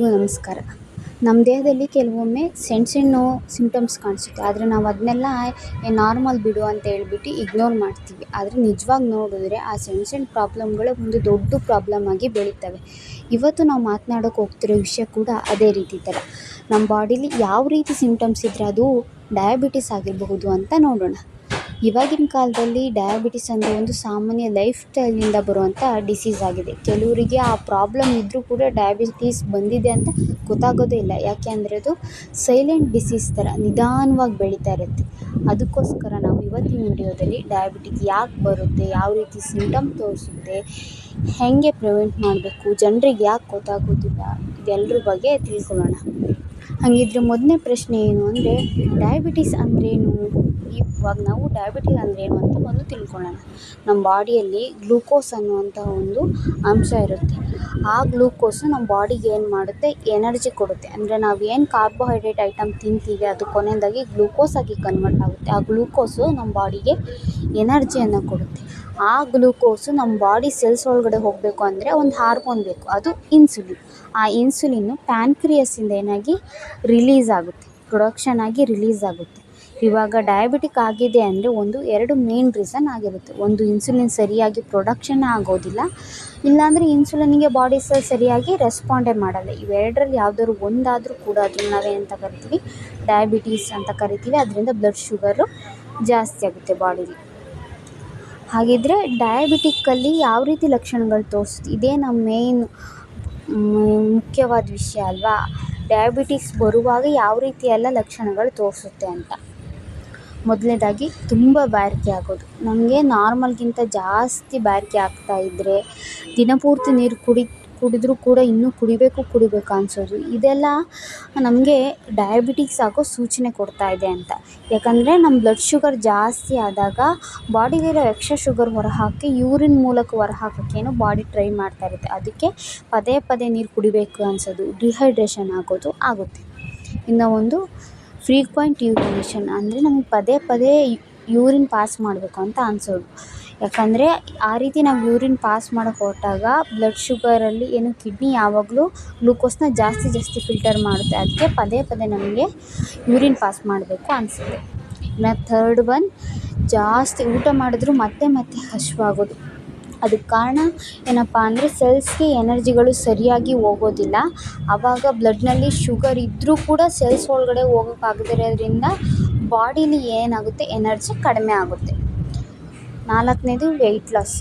ಎಲ್ರಿಗೂ ನಮಸ್ಕಾರ. ನಮ್ಮ ದೇಹದಲ್ಲಿ ಕೆಲವೊಮ್ಮೆ ಸಣ್ಣ ಸಣ್ಣ ಸಿಂಪ್ಟಮ್ಸ್ ಕಾಣಿಸುತ್ತೆ. ಆದರೆ ನಾವು ಅದನ್ನೆಲ್ಲ ನಾರ್ಮಲ್ ಬಿಡು ಅಂತ ಹೇಳ್ಬಿಟ್ಟು ಇಗ್ನೋರ್ ಮಾಡ್ತೀವಿ. ಆದರೆ ನಿಜವಾಗಿ ನೋಡಿದ್ರೆ ಆ ಸಣ್ಣ ಸಣ್ಣ ಪ್ರಾಬ್ಲಮ್ಗಳು ಒಂದು ದೊಡ್ಡ ಪ್ರಾಬ್ಲಮ್ ಆಗಿ ಬೆಳೀತವೆ. ಇವತ್ತು ನಾವು ಮಾತನಾಡೋಕೆ ಹೋಗ್ತಿರೋ ವಿಷಯ ಕೂಡ ಅದೇ ರೀತಿ ಥರ. ನಮ್ಮ ಬಾಡೀಲಿ ಯಾವ ರೀತಿ ಸಿಂಪ್ಟಮ್ಸ್ ಇದ್ದರೆ ಅದು ಡಯಾಬಿಟಿಸ್ ಆಗಿರಬಹುದು ಅಂತ ನೋಡೋಣ. ಇವಾಗಿನ ಕಾಲದಲ್ಲಿ ಡಯಾಬಿಟಿಸ್ ಅಂದರೆ ಒಂದು ಸಾಮಾನ್ಯ ಲೈಫ್ ಸ್ಟೈಲಿಂದ ಬರುವಂಥ ಡಿಸೀಸ್ ಆಗಿದೆ. ಕೆಲವರಿಗೆ ಆ ಪ್ರಾಬ್ಲಮ್ ಇದ್ದರೂ ಕೂಡ ಡಯಾಬಿಟಿಸ್ ಬಂದಿದೆ ಅಂತ ಗೊತ್ತಾಗೋದೇ ಇಲ್ಲ. ಯಾಕೆ ಅಂದರೆ ಅದು ಸೈಲೆಂಟ್ ಡಿಸೀಸ್ ಥರ ನಿಧಾನವಾಗಿ ಬೆಳೀತಾ ಇರುತ್ತೆ. ಅದಕ್ಕೋಸ್ಕರ ನಾವು ಇವತ್ತಿನ ವಿಡಿಯೋದಲ್ಲಿ ಡಯಾಬಿಟಿಕ್ ಯಾಕೆ ಬರುತ್ತೆ, ಯಾವ ರೀತಿ ಸಿಂಪ್ಟಮ್ ತೋರಿಸುತ್ತೆ, ಹೇಗೆ ಪ್ರಿವೆಂಟ್ ಮಾಡಬೇಕು, ಜನರಿಗೆ ಯಾಕೆ ಗೊತ್ತಾಗೋದಿಲ್ಲ, ಇದೆಲ್ಲರ ಬಗ್ಗೆ ತಿಳ್ಕೊಳ್ಳೋಣ. ಹಾಗಿದ್ರೆ ಮೊದಲನೇ ಪ್ರಶ್ನೆ ಏನು ಅಂದರೆ ಡಯಾಬಿಟಿಸ್ ಅಂದ್ರೇನು? ಇವಾಗ ನಾವು ಡಯಾಬಿಟಿಸ್ ಅಂದ್ರೇನು ಅಂತ ಮೊದಲು ತಿಳ್ಕೊಳ್ಳೋಣ. ನಮ್ಮ ಬಾಡಿಯಲ್ಲಿ ಗ್ಲೂಕೋಸ್ ಅನ್ನುವಂಥ ಒಂದು ಅಂಶ ಇರುತ್ತೆ. ಆ ಗ್ಲೂಕೋಸು ನಮ್ಮ ಬಾಡಿಗೆ ಏನು ಮಾಡುತ್ತೆ, ಎನರ್ಜಿ ಕೊಡುತ್ತೆ. ಅಂದರೆ ನಾವು ಏನು ಕಾರ್ಬೋಹೈಡ್ರೇಟ್ ಐಟಮ್ ತಿಂತೀವಿ ಅದು ಕೊನೆಯದಾಗಿ ಗ್ಲೂಕೋಸ್ ಆಗಿ ಕನ್ವರ್ಟ್ ಆಗುತ್ತೆ. ಆ ಗ್ಲೂಕೋಸು ನಮ್ಮ ಬಾಡಿಗೆ ಎನರ್ಜಿಯನ್ನು ಕೊಡುತ್ತೆ. ಆ ಗ್ಲೂಕೋಸು ನಮ್ಮ ಬಾಡಿ ಸೆಲ್ಸ್ ಒಳಗಡೆ ಹೋಗಬೇಕು ಅಂದರೆ ಒಂದು ಹಾರ್ಮೋನ್ ಬೇಕು, ಅದು ಇನ್ಸುಲಿನ್. ಆ ಇನ್ಸುಲಿನ್ನು ಪ್ಯಾನ್ಕ್ರಿಯಸ್ಸಿಂದ ಏನಾಗಿ ರಿಲೀಸ್ ಆಗುತ್ತೆ, ಪ್ರೊಡಕ್ಷನ್ ಆಗಿ ರಿಲೀಸ್ ಆಗುತ್ತೆ. ಇವಾಗ ಡಯಾಬಿಟಿಕ್ ಆಗಿದೆ ಅಂದರೆ ಎರಡು ಮೇನ್ ರೀಸನ್ ಆಗಿರುತ್ತೆ. ಒಂದು, ಇನ್ಸುಲಿನ್ ಸರಿಯಾಗಿ ಪ್ರೊಡಕ್ಷನ್ ಆಗೋದಿಲ್ಲ, ಇಲ್ಲಾಂದರೆ ಇನ್ಸುಲಿನ್ಗೆ ಬಾಡಿ ಸೆಲ್ ಸರಿಯಾಗಿ ರೆಸ್ಪಾಂಡೇ ಮಾಡಲ್ಲ. ಇವೆರಡರಲ್ಲಿ ಯಾವುದಾದ್ರು ಒಂದಾದರೂ ಕೂಡ ಅದನ್ನು ನಾವೇನಂತ ಕರಿತೀವಿ, ಡಯಾಬಿಟೀಸ್ ಅಂತ ಕರಿತೀವಿ. ಅದರಿಂದ ಬ್ಲಡ್ ಶುಗರು ಜಾಸ್ತಿ ಆಗುತ್ತೆ ಬಾಡೀಲಿ. ಹಾಗಿದ್ರೆ ಡಯಾಬಿಟಿಕ್ಕಲ್ಲಿ ಯಾವ ರೀತಿ ಲಕ್ಷಣಗಳು ತೋರಿಸುತ್ತೆ, ಇದೇ ನಮ್ಮ ಮೇನ್ ಮುಖ್ಯವಾದ ವಿಷಯ ಅಲ್ವಾ. ಡಯಾಬಿಟಿಸ್ ಬರುವಾಗ ಯಾವ ರೀತಿ ಎಲ್ಲ ಲಕ್ಷಣಗಳು ತೋರಿಸುತ್ತೆ ಅಂತ. ಮೊದಲನೇದಾಗಿ ತುಂಬ ಬಾಯಾರಿಕೆ ಆಗೋದು. ನಮಗೆ ನಾರ್ಮಲ್ಗಿಂತ ಜಾಸ್ತಿ ಬಾಯಾರಿಕೆ ಆಗ್ತಾ ಇದ್ದರೆ, ದಿನಪೂರ್ತಿ ನೀರು ಕುಡಿದ್ರೂ ಕೂಡ ಇನ್ನೂ ಕುಡಿಬೇಕು ಅನಿಸೋದು, ಇದೆಲ್ಲ ನಮಗೆ ಡಯಾಬಿಟಿಕ್ಸ್ ಆಗೋ ಸೂಚನೆ ಕೊಡ್ತಾ ಇದೆ ಅಂತ. ಯಾಕಂದರೆ ನಮ್ಮ ಬ್ಲಡ್ ಶುಗರ್ ಜಾಸ್ತಿ ಆದಾಗ ಬಾಡಿಲಿರೋ ಎಕ್ಸ್ಟ್ರಾ ಶುಗರ್ ಹೊರಹಾಕಿ ಯೂರಿನ್ ಮೂಲಕ ಹೊರಹಾಕೋಕ್ಕೇನೋ ಬಾಡಿ ಟ್ರೈ ಮಾಡ್ತಾ ಇರುತ್ತೆ. ಅದಕ್ಕೆ ಪದೇ ಪದೇ ನೀರು ಕುಡಿಬೇಕು ಅನಿಸೋದು, ಡಿಹೈಡ್ರೇಷನ್ ಆಗೋದು ಆಗುತ್ತೆ. ಇನ್ನು ಒಂದು ಫ್ರೀಕ್ವೆಂಟ್ ಯೂರಿನೇಷನ್, ಅಂದರೆ ನಮಗೆ ಪದೇ ಪದೇ ಯೂರಿನ್ ಪಾಸ್ ಮಾಡಬೇಕು ಅಂತ ಅನಿಸೋದು. ಯಾಕಂದರೆ ಆ ರೀತಿ ನಾವು ಯೂರಿನ್ ಪಾಸ್ ಮಾಡೋಕ್ಕೆ ಹೊರಟಾಗ ಬ್ಲಡ್ ಶುಗರಲ್ಲಿ ಏನು ಕಿಡ್ನಿ ಯಾವಾಗಲೂ ಗ್ಲೂಕೋಸ್ನ ಜಾಸ್ತಿ ಫಿಲ್ಟರ್ ಮಾಡುತ್ತೆ. ಅದಕ್ಕೆ ಪದೇ ಪದೇ ನಮಗೆ ಯೂರಿನ್ ಪಾಸ್ ಮಾಡಬೇಕು ಅನಿಸುತ್ತೆ. ಇನ್ನು ಥರ್ಡ್ ಒನ್, ಜಾಸ್ತಿ ಊಟ ಮಾಡಿದ್ರೂ ಮತ್ತೆ ಹಸಿವಾಗೋದು. ಅದಕ್ಕೆ ಕಾರಣ ಏನಪ್ಪ ಅಂದರೆ ಸೆಲ್ಸ್ಗೆ ಎನರ್ಜಿಗಳು ಸರಿಯಾಗಿ ಹೋಗೋದಿಲ್ಲ. ಆವಾಗ ಬ್ಲಡ್ನಲ್ಲಿ ಶುಗರ್ ಇದ್ದರೂ ಕೂಡ ಸೆಲ್ಸ್ ಒಳಗಡೆ ಹೋಗೋಕ್ಕಾಗದಿರೋದ್ರಿಂದ ಬಾಡೀಲಿ ಏನಾಗುತ್ತೆ, ಎನರ್ಜಿ ಕಡಿಮೆ ಆಗುತ್ತೆ. ನಾಲ್ಕನೇದು ವೆಯ್ಟ್ ಲಾಸ್.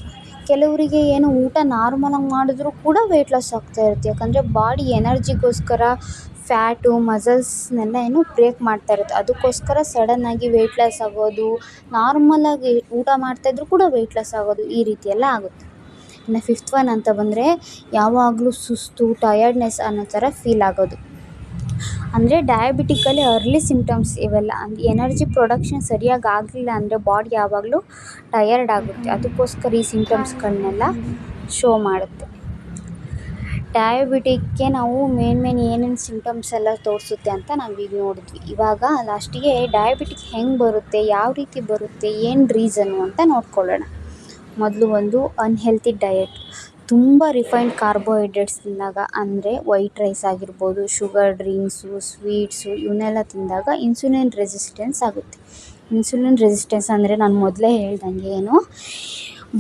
ಕೆಲವರಿಗೆ ಏನು ಊಟ ನಾರ್ಮಲಾಗಿ ಮಾಡಿದ್ರೂ ಕೂಡ ವೆಯ್ಟ್ ಲಾಸ್ ಆಗ್ತಾ ಇರುತ್ತೆ. ಯಾಕಂದರೆ ಬಾಡಿ ಎನರ್ಜಿಗೋಸ್ಕರ ಫ್ಯಾಟು ಮಸಲ್ಸ್ನೆಲ್ಲ ಬ್ರೇಕ್ ಮಾಡ್ತಾ ಇರುತ್ತೆ. ಅದಕ್ಕೋಸ್ಕರ ಸಡನ್ನಾಗಿ ವೆಯ್ಟ್ ಲಾಸ್ ಆಗೋದು, ನಾರ್ಮಲಾಗಿ ಊಟ ಮಾಡ್ತಾಯಿದ್ರು ಕೂಡ ವೆಯ್ಟ್ ಲಾಸ್ ಆಗೋದು, ಈ ರೀತಿ ಎಲ್ಲ ಆಗುತ್ತೆ. ಇನ್ನು ಫಿಫ್ತ್ ಒನ್ ಅಂತ ಬಂದರೆ ಯಾವಾಗಲೂ ಸುಸ್ತು, ಟಯರ್ಡ್ನೆಸ್ ಅನ್ನೋ ಥರ ಫೀಲ್ ಆಗೋದು. ಅಂದರೆ ಡಯಾಬಿಟಿಕಲ್ಲಿ ಅರ್ಲಿ ಸಿಂಪ್ಟಮ್ಸ್ ಇವೆಲ್ಲ. ಎನರ್ಜಿ ಪ್ರೊಡಕ್ಷನ್ ಸರಿಯಾಗಿ ಆಗಲಿಲ್ಲ ಅಂದರೆ ಬಾಡಿ ಯಾವಾಗಲೂ ಟಯರ್ಡ್ ಆಗುತ್ತೆ. ಅದಕ್ಕೋಸ್ಕರ ಈ ಸಿಂಪ್ಟಮ್ಸ್ಗಳನ್ನೆಲ್ಲ ಶೋ ಮಾಡುತ್ತೆ. ಡಯಾಬಿಟಿಕ್ಗೆ ನಾವು ಮೇನ್ ಏನೇನು ಸಿಂಪ್ಟಮ್ಸ್ ಎಲ್ಲ ತೋರಿಸುತ್ತೆ ಅಂತ ನಾವೀಗ ನೋಡಿದ್ವಿ. ಇವಾಗ ಲಾಸ್ಟಿಗೆ ಡಯಾಬಿಟಿಕ್ ಹೆಂಗೆ ಬರುತ್ತೆ, ಯಾವ ರೀತಿ ಬರುತ್ತೆ, ಏನು ರೀಸನ್ನು ಅಂತ ನೋಡ್ಕೊಳ್ಳೋಣ. ಮೊದಲು ಒಂದು ಅನ್ಹೆಲ್ತಿ ಡಯಟ್. ತುಂಬ ರಿಫೈನ್ಡ್ ಕಾರ್ಬೋಹೈಡ್ರೇಟ್ಸ್ ತಿಂದಾಗ, ಅಂದರೆ ವೈಟ್ ರೈಸ್ ಆಗಿರ್ಬೋದು, ಶುಗರ್ ಡ್ರಿಂಕ್ಸು, ಸ್ವೀಟ್ಸು ಇವನ್ನೆಲ್ಲ ತಿಂದಾಗ ಇನ್ಸುಲಿನ್ ರೆಸಿಸ್ಟೆನ್ಸ್ ಆಗುತ್ತೆ. ಇನ್ಸುಲಿನ್ ರೆಸಿಸ್ಟೆನ್ಸ್ ಅಂದರೆ ನಾನು ಮೊದಲೇ ಹೇಳ್ದಂಗೆ ಏನು,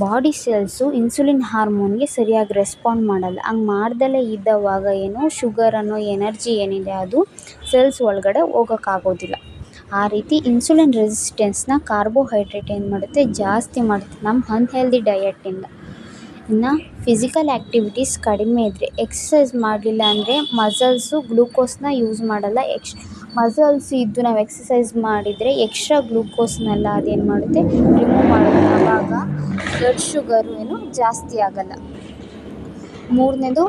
ಬಾಡಿ ಸೆಲ್ಸು ಇನ್ಸುಲಿನ್ ಹಾರ್ಮೋನ್ಗೆ ಸರಿಯಾಗಿ ರೆಸ್ಪಾಂಡ್ ಮಾಡಲ್ಲ. ಹಂಗೆ ಮಾಡ್ದಲೇ ಇದ್ದವಾಗ ಏನು, ಶುಗರ್ ಅನ್ನೋ ಎನರ್ಜಿ ಏನಿದೆ ಅದು ಸೆಲ್ಸ್ ಒಳಗಡೆ ಹೋಗೋಕ್ಕಾಗೋದಿಲ್ಲ. ಆ ರೀತಿ ಇನ್ಸುಲಿನ್ ರೆಸಿಸ್ಟೆನ್ಸ್ನ ಕಾರ್ಬೋಹೈಡ್ರೇಟ್ ಏನು ಮಾಡುತ್ತೆ, ಜಾಸ್ತಿ ಮಾಡುತ್ತೆ ನಮ್ಮ ಅನ್ಹೆಲ್ದಿ ಡಯಟಿಂದ. ಇನ್ನು ಫಿಸಿಕಲ್ ಆ್ಯಕ್ಟಿವಿಟೀಸ್ ಕಡಿಮೆ ಇದ್ದರೆ, ಎಕ್ಸಸೈಸ್ ಮಾಡಲಿಲ್ಲ ಅಂದರೆ ಮಸಲ್ಸು ಗ್ಲೂಕೋಸ್ನ ಯೂಸ್ ಮಾಡಲ್ಲ. ಮಸಲ್ಸ್ ಇದ್ದು ನಾವು ಎಕ್ಸಸೈಸ್ ಮಾಡಿದರೆ ಎಕ್ಸ್ಟ್ರಾ ಗ್ಲೂಕೋಸ್ನೆಲ್ಲ ಅದೇನು ಮಾಡುತ್ತೆ, ರಿಮೂವ್ ಮಾಡುತ್ತೆ. ಆವಾಗ ಬ್ಲಡ್ ಶುಗರು ಜಾಸ್ತಿ ಆಗಲ್ಲ. ಮೂರನೇದು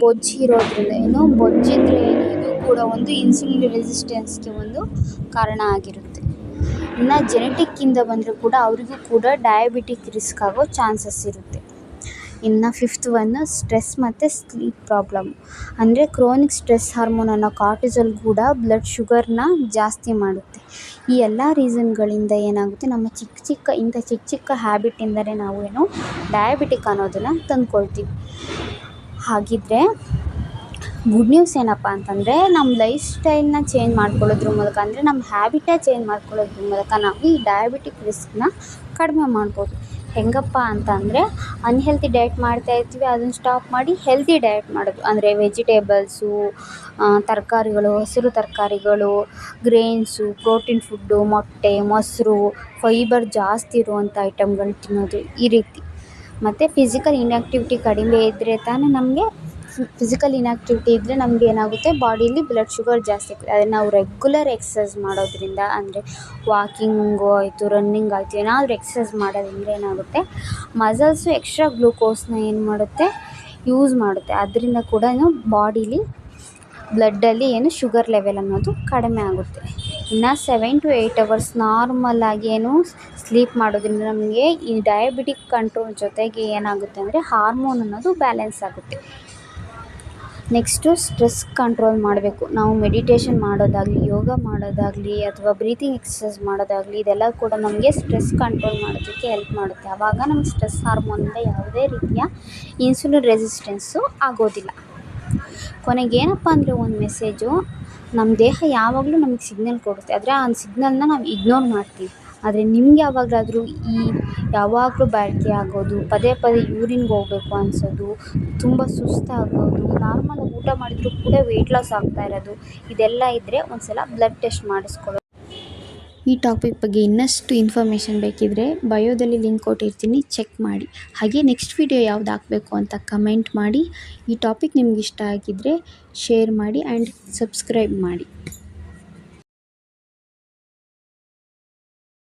ಬೊಜ್ಜಿರೋದ್ರಿಂದ, ಬೊಜ್ಜಿದ್ರೆ ಇದು ಕೂಡ ಒಂದು ಇನ್ಸುಲಿನ್ ರೆಸಿಸ್ಟೆನ್ಸ್ಗೆ ಒಂದು ಕಾರಣ ಆಗಿರುತ್ತೆ. ಇನ್ನು ಜೆನೆಟಿಕ್ಕಿಂದ ಬಂದರೆ ಕೂಡ ಅವರಿಗೂ ಕೂಡ ಡಯಾಬಿಟಿಕ್ ರಿಸ್ಕ್ ಆಗೋ ಚಾನ್ಸಸ್ ಇರುತ್ತೆ. ಇನ್ನು ಫಿಫ್ತ್ ಒನ್, ಸ್ಟ್ರೆಸ್ ಮತ್ತು ಸ್ಲೀಪ್ ಪ್ರಾಬ್ಲಮ್. ಅಂದರೆ ಕ್ರೋನಿಕ್ ಸ್ಟ್ರೆಸ್ ಹಾರ್ಮೋನ್ ಅನ್ನೋ ಕಾರ್ಟಿಸೋಲ್ ಕೂಡ ಬ್ಲಡ್ ಶುಗರ್ನ ಜಾಸ್ತಿ ಮಾಡುತ್ತೆ. ಈ ಎಲ್ಲ ರೀಸನ್ಗಳಿಂದ ಏನಾಗುತ್ತೆ, ನಮ್ಮ ಚಿಕ್ಕ ಚಿಕ್ಕ ಹ್ಯಾಬಿಟಿಂದಲೇ ನಾವು ಡಯಾಬಿಟಿಕ್ ಅನ್ನೋದನ್ನು ತಂದ್ಕೊಳ್ತೀವಿ. ಹಾಗಿದ್ರೆ ಗುಡ್ ನ್ಯೂಸ್ ಏನಪ್ಪ ಅಂತಂದರೆ ನಮ್ಮ ಲೈಫ್ ಸ್ಟೈಲ್ನ ಚೇಂಜ್ ಮಾಡ್ಕೊಳ್ಳೋದ್ರ ಮೂಲಕ ಅಂದರೆ ನಮ್ಮ ಹ್ಯಾಬಿಟೇ ಚೇಂಜ್ ಮಾಡ್ಕೊಳ್ಳೋದ್ರ ಮೂಲಕ ನಾವು ಈ ಡಯಾಬಿಟಿಕ್ ರಿಸ್ಕ್ನ ಕಡಿಮೆ ಮಾಡ್ಬೋದು. ಹೆಂಗಪ್ಪ ಅಂತ ಅಂದರೆ ಅನ್ಹೆಲ್ತಿ ಡಯಟ್ ಮಾಡ್ತಾಯಿರ್ತೀವಿ, ಅದನ್ನು ಸ್ಟಾಪ್ ಮಾಡಿ ಹೆಲ್ತಿ ಡಯಟ್ ಮಾಡೋದು ಅಂದರೆ ವೆಜಿಟೇಬಲ್ಸು, ತರಕಾರಿಗಳು, ಹಸಿರು ತರಕಾರಿಗಳು, ಗ್ರೇನ್ಸು, ಪ್ರೋಟೀನ್ ಫುಡ್ಡು, ಮೊಟ್ಟೆ, ಮೊಸರು, ಫೈಬರ್ ಜಾಸ್ತಿ ಇರುವಂಥ ಐಟಮ್ಗಳು ತಿನ್ನೋದು ಈ ರೀತಿ. ಮತ್ತು ಫಿಸಿಕಲ್ ಇನ್ಆ್ಯಕ್ಟಿವಿಟಿ ಕಡಿಮೆ ಇದ್ದರೆ ತಾನೇ ನಮಗೆ ಫಿಸಿಕಲ್ ಇನ್ಆ್ಯಕ್ಟಿವಿಟಿ ಇದ್ದರೆ ನಮ್ಗೆ ಏನಾಗುತ್ತೆ, ಬಾಡೀಲಿ ಬ್ಲಡ್ ಶುಗರ್ ಜಾಸ್ತಿ ಆಗ್ತದೆ. ಅದೇ ನಾವು ರೆಗ್ಯುಲರ್ ಎಕ್ಸಸೈಸ್ ಮಾಡೋದ್ರಿಂದ ಅಂದರೆ ವಾಕಿಂಗು ಆಯಿತು, ರನ್ನಿಂಗ್ ಆಯಿತು, ಏನಾದರೂ ಎಕ್ಸಸೈಸ್ ಮಾಡೋದ್ರಿಂದ ಏನಾಗುತ್ತೆ, ಮಸಲ್ಸು ಎಕ್ಸ್ಟ್ರಾ ಗ್ಲೂಕೋಸ್ನ ಏನು ಮಾಡುತ್ತೆ, ಯೂಸ್ ಮಾಡುತ್ತೆ. ಅದರಿಂದ ಕೂಡ ಬಾಡೀಲಿ ಬ್ಲಡ್ಡಲ್ಲಿ ಶುಗರ್ ಲೆವೆಲ್ ಅನ್ನೋದು ಕಡಿಮೆ ಆಗುತ್ತೆ. ಇನ್ನು 7 to 8 hours ನಾರ್ಮಲಾಗಿ ಸ್ಲೀಪ್ ಮಾಡೋದ್ರಿಂದ ನಮಗೆ ಈ ಡಯಾಬಿಟಿಕ್ ಕಂಟ್ರೋಲ್ ಜೊತೆಗೆ ಏನಾಗುತ್ತೆ ಅಂದರೆ ಹಾರ್ಮೋನ್ ಅನ್ನೋದು ಬ್ಯಾಲೆನ್ಸ್ ಆಗುತ್ತೆ. ನೆಕ್ಸ್ಟು ಸ್ಟ್ರೆಸ್ ಕಂಟ್ರೋಲ್ ಮಾಡಬೇಕು. ನಾವು ಮೆಡಿಟೇಷನ್ ಮಾಡೋದಾಗಲಿ, ಯೋಗ ಮಾಡೋದಾಗಲಿ ಅಥವಾ ಬ್ರೀತಿಂಗ್ ಎಕ್ಸಸೈಸ್ ಮಾಡೋದಾಗಲಿ, ಇದೆಲ್ಲ ಕೂಡ ನಮಗೆ ಸ್ಟ್ರೆಸ್ ಕಂಟ್ರೋಲ್ ಮಾಡೋದಕ್ಕೆ ಹೆಲ್ಪ್ ಮಾಡುತ್ತೆ. ಆವಾಗ ನಮಗೆ ಸ್ಟ್ರೆಸ್ ಹಾರ್ಮೋನಿಂದ ಯಾವುದೇ ರೀತಿಯ ಇನ್ಸುಲಿನ್ ರೆಸಿಸ್ಟೆನ್ಸು ಆಗೋದಿಲ್ಲ. ಕೊನೆಗೆ ಏನಪ್ಪ ಅಂದರೆ ಒಂದು ಮೆಸೇಜು, ನಮ್ಮ ದೇಹ ಯಾವಾಗಲೂ ನಮಗೆ ಸಿಗ್ನಲ್ ಕೊಡುತ್ತೆ, ಆದರೆ ಆ ಸಿಗ್ನಲ್ನ ನಾವು ಇಗ್ನೋರ್ ಮಾಡ್ತೀವಿ. ಆದರೆ ನಿಮ್ಗೆ ಯಾವಾಗಲಾದರೂ ಯಾವಾಗಲೂ ಬಾಯಾರಿಕೆ ಆಗೋದು, ಪದೇ ಪದೇ ಯೂರಿನ್ಗೆ ಹೋಗಬೇಕು ಅನಿಸೋದು, ತುಂಬ ಸುಸ್ತಾಗೋದು, ನಾರ್ಮಲಾಗಿ ಊಟ ಮಾಡಿದರೂ ಕೂಡ ವೆಯ್ಟ್ ಲಾಸ್ ಆಗ್ತಾ ಇರೋದು, ಇದೆಲ್ಲ ಇದ್ದರೆ ಒಂದು ಸಲ ಬ್ಲಡ್ ಟೆಸ್ಟ್ ಮಾಡಿಸ್ಕೊಳ್ಳೋದು. ಈ ಟಾಪಿಕ್ ಬಗ್ಗೆ ಇನ್ನಷ್ಟು ಇನ್ಫಾರ್ಮೇಷನ್ ಬೇಕಿದ್ದರೆ ಬಯೋದಲ್ಲಿ ಲಿಂಕ್ ಕೊಟ್ಟಿರ್ತೀನಿ, ಚೆಕ್ ಮಾಡಿ. ಹಾಗೆ ನೆಕ್ಸ್ಟ್ ವಿಡಿಯೋ ಯಾವ್ದು ಹಾಕಬೇಕು ಅಂತ ಕಮೆಂಟ್ ಮಾಡಿ. ಈ ಟಾಪಿಕ್ ನಿಮ್ಗೆ ಇಷ್ಟ ಆಗಿದ್ದರೆ ಶೇರ್ ಮಾಡಿ ಆ್ಯಂಡ್ ಸಬ್ಸ್ಕ್ರೈಬ್ ಮಾಡಿ.